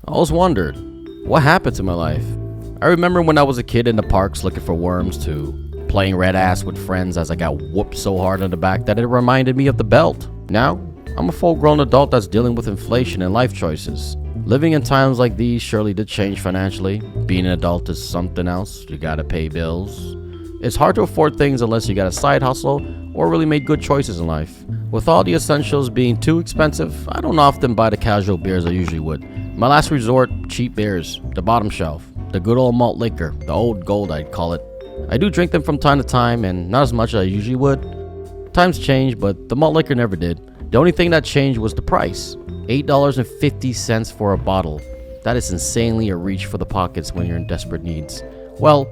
I always wondered, what happened to my life? I remember when I was a kid in the parks looking for worms to playing red ass with friends as I got whooped so hard in the back that it reminded me of the belt. Now, I'm a full-grown adult that's dealing with inflation and life choices. Living in times like these surely did change financially. Being an adult is something else. You gotta pay bills. It's hard to afford things unless you got a side hustle or really made good choices in life. With all the essentials being too expensive, I don't often buy the casual beers I usually would. My last resort, cheap beers, the bottom shelf, the good old malt liquor, the old gold I'd call it. I do drink them from time to time and not as much as I usually would. Times change, but the malt liquor never did. The only thing that changed was the price. $8.50 for a bottle. That is insanely a reach for the pockets when you're in desperate needs. Well,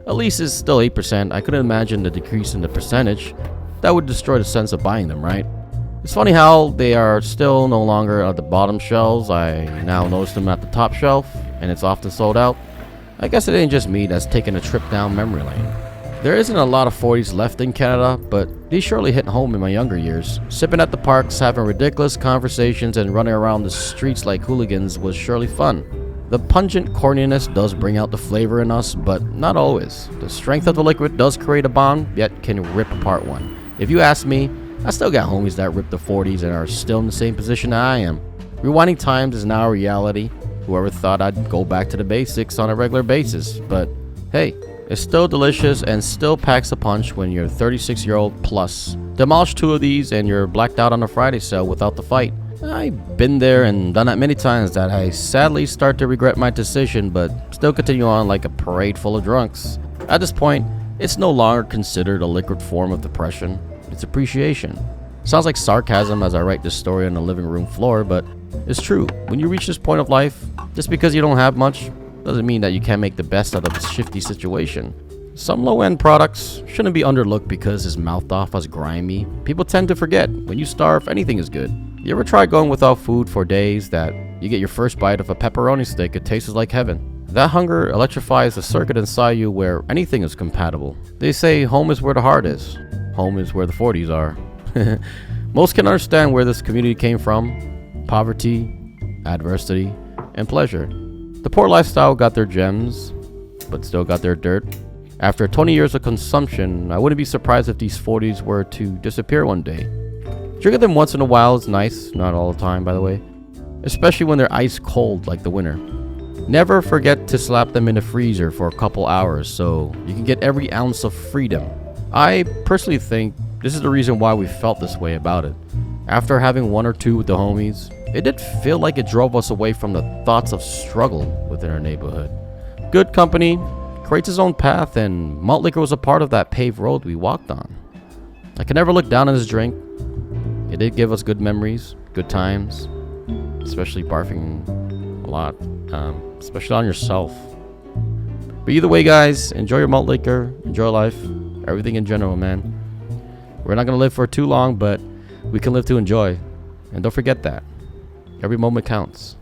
at least it's still 8%. I couldn't imagine the decrease in the percentage. That would destroy the sense of buying them, right? It's funny how they are still no longer at the bottom shelves. I now notice them at the top shelf, and it's often sold out. I guess it ain't just me that's taking a trip down memory lane. There isn't a lot of 40s left in Canada, but these surely hit home in my younger years. Sipping at the parks, having ridiculous conversations, and running around the streets like hooligans was surely fun. The pungent corniness does bring out the flavor in us, but not always. The strength of the liquid does create a bond, yet can rip apart one. If you ask me, I still got homies that rip the 40s and are still in the same position that I am. Rewinding times is now a reality. Whoever thought I'd go back to the basics on a regular basis, but hey, it's still delicious and still packs a punch when you're 36-year-old plus. Demolish 2 of these and you're blacked out on a Friday sale without the fight. I've been there and done that many times that I sadly start to regret my decision, but still continue on like a parade full of drunks. At this point, it's no longer considered a liquid form of depression. It's appreciation. Sounds like sarcasm as I write this story on the living room floor, but it's true. When you reach this point of life, just because you don't have much doesn't mean that you can't make the best out of a shifty situation. Some low-end products shouldn't be underlooked because it's mouthed off as grimy. People tend to forget when you starve, anything is good. You ever try going without food for days that you get your first bite of a pepperoni stick, it tastes like heaven? That hunger electrifies the circuit inside you where anything is compatible. They say home is where the heart is. Home is where the 40s are. Most can understand where this community came from. Poverty, adversity, and pleasure. The poor lifestyle got their gems, but still got their dirt. After 20 years of consumption, I wouldn't be surprised if these 40s were to disappear one day. Drinking them once in a while is nice, not all the time by the way, especially when they're ice cold like the winter. Never forget to slap them in the freezer for a couple hours so you can get every ounce of freedom. I personally think this is the reason why we felt this way about it. After having 1 or 2 with the homies, it did feel like it drove us away from the thoughts of struggle within our neighborhood. Good company creates its own path, and malt liquor was a part of that paved road we walked on. I can never look down on this drink. It did give us good memories, good times, especially barfing a lot, especially on yourself. But either way, guys, enjoy your malt liquor, enjoy life, everything in general, man. We're not going to live for too long, but we can live to enjoy. And don't forget that. Every moment counts.